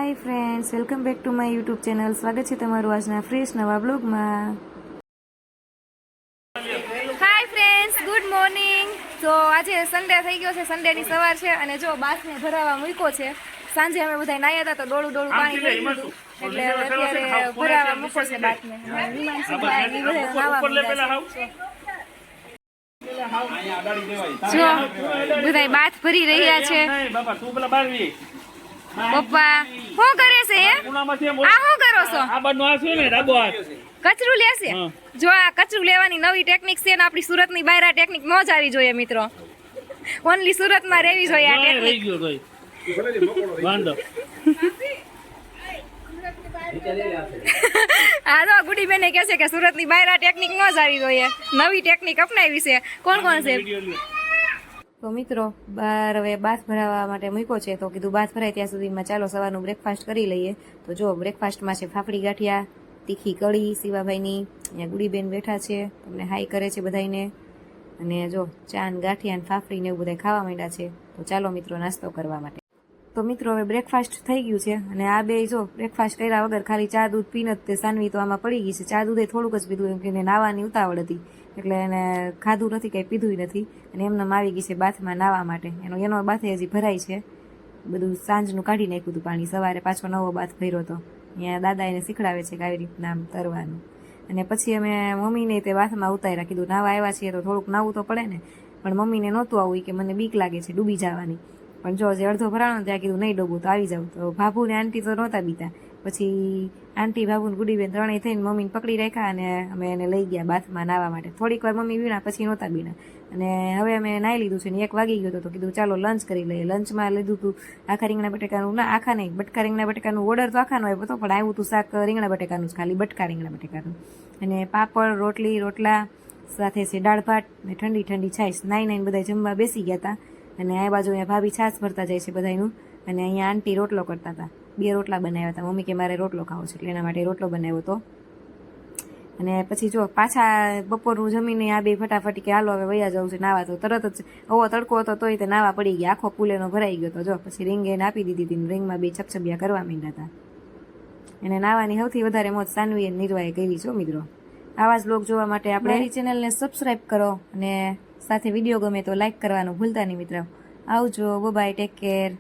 Hi friends, welcome back to my YouTube channel. સ્વાગત છે તમારું આજના ફ્રેશ નવા બ્લોગમાં. Hi friends, good morning. તો આજે સન્ડે થઈ ગયો છે, સન્ડેની સવાર છે અને જો બાસને ભરાવા મૂક્યો છે. સાંજે અમે બધા નાહ્યા હતા તો ડોળું પાણી થઈ ગયું એટલે અત્યારે ભરાવા મૂકો છે બાસને. જો બધા બાથ ભરી રહ્યા છે. પપ્પા શું કરે છે? આ શું કરો છો? કચરું લેશે. જો આ કચરું લેવાની નવી ટેકનિક છે ને આપણી સુરતની બહાર આ ટેકનિક ન જ આવી જોઈએ મિત્રો. ઓનલી સુરતમાં રહેવી જોઈએ આ ટેકનિક. હા તો ગુડી બેને કહે છે કે સુરતની બહાર આ ટેકનિક ન જ આવી જોઈએ, નવી ટેકનિક અપનાવી છે. કોણ છે? તો મિત્રો બહાર હવે બાથ ભરાવા માટે મૂક્યો છે તો કીધું બાથ ભરાય ત્યાં સુધીમાં ચાલો સવારનું બ્રેકફાસ્ટ કરી લઈએ. તો જો બ્રેકફાસ્ટમાં છે ફાફડી ગાંઠિયા, તીખી કઢી શિવાભાઈની. અહીંયા ગુડીબેન બેઠા છે, તમને હાઈ કરે છે બધાને. અને જો ચાન ગાંઠિયા ને ફાફડી ને એવું બધા ખાવા માંડ્યા છે. તો ચાલો મિત્રો નાસ્તો કરવા માટે. તો મિત્રો હવે બ્રેકફાસ્ટ થઈ ગયું છે અને આ બે જો બ્રેકફાસ્ટ કર્યા વગર ખાલી ચા દૂધ પીને જ તે સાનવી તો આમાં પડી ગઈ છે. ચા દૂધે થોડુંક જ પીધું એમ કે એને નાવાની ઉતાવળ હતી એટલે એને ખાધું નથી, કંઈ પીધું નથી અને એમને આવી ગઈ છે બાથમાં નાવા માટે. એનો બાથે હજી ભરાય છે, બધું સાંજનું કાઢી નાખ્યું હતું પાણી, સવારે પાછો નવો બાથ ભર્યો હતો. અહીંયા દાદા એને શીખડાવે છે કે આવી રીતના આમ તરવાનું. અને પછી અમે મમ્મીને તે બાથમાં ઉતાર્યા, કીધું નાવા આવ્યા છીએ તો થોડુંક નાવું તો પડે ને. પણ મમ્મીને નહોતું આવું કે મને બીક લાગે છે ડૂબી જવાની. પણ જો જે અડધો ભરાણો ત્યાં કીધું નહીં ડૂબું તો આવી જાઉં. તો ભાભુ ને આંટી તો નહોતા બીતા. પછી આંટી ભાભુ ને ગુડીબેન ત્રણેય થઈને મમ્મીને પકડી રાખ્યા અને અમે એને લઈ ગયા બાથમાં નાવા માટે. થોડીક વાર મમ્મી વીણા પછી નહોતા બીના. અને હવે અમે નાહી લીધું છે ને 1 વાગી ગયો તો કીધું ચાલો લંચ કરી લઈએ. લંચમાં લીધું હતું આખા રીંગણા બટેકાનું, ના આખા નહીં, બટકા રીંગણા બટેકાનું. ઓર્ડર તો આખાનો આવ્યો હતો પણ આવ્યું હતું શાક રીંગણા બટેકાનું જ, ખાલી બટકા રીંગણા બટેકાનું. અને પાપડ, રોટલા સાથે છે દાળ ભાત ને ઠંડી ઠંડી છાશ. નાઈ બધા જમવા બેસી ગયા હતા. અને આ બાજુ અહીંયા ભાભી છાશ ભરતા જાય છે બધાનું. અને અહીંયા આંટી રોટલો કરતા હતા, 2 રોટલા બનાવ્યા હતા. મમ્મી કે મારે રોટલો ખાવો છે એટલે એના માટે રોટલો બનાવ્યો હતો. અને પછી જો પાછા બપોરનું જમીને આ બે ફટાફટી કે હાલો હવે વયા જવું છે નાવા. તો તરત જ આવો તડકો હતો તોય તે નાવા પડી ગયા, આખો કુલેનો ભરાઈ ગયો હતો. જો પછી રીંગ એને આપી દીધી હતી, રીંગમાં બે છપછબિયા કરવા માંડ્યા હતા. એને નાવાની સૌથી વધારે મોજ સાનવી અને નિર્વાહે કરી છો મિત્રો. આવા જ બ્લોગ જોવા માટે આપણે ચેનલને સબસ્ક્રાઈબ કરો અને સાથે વિડીયો ગમે તો લાઈક કરવાનું ભૂલતા નહીં મિત્રો. આવજો, બાય, ટેક કેર.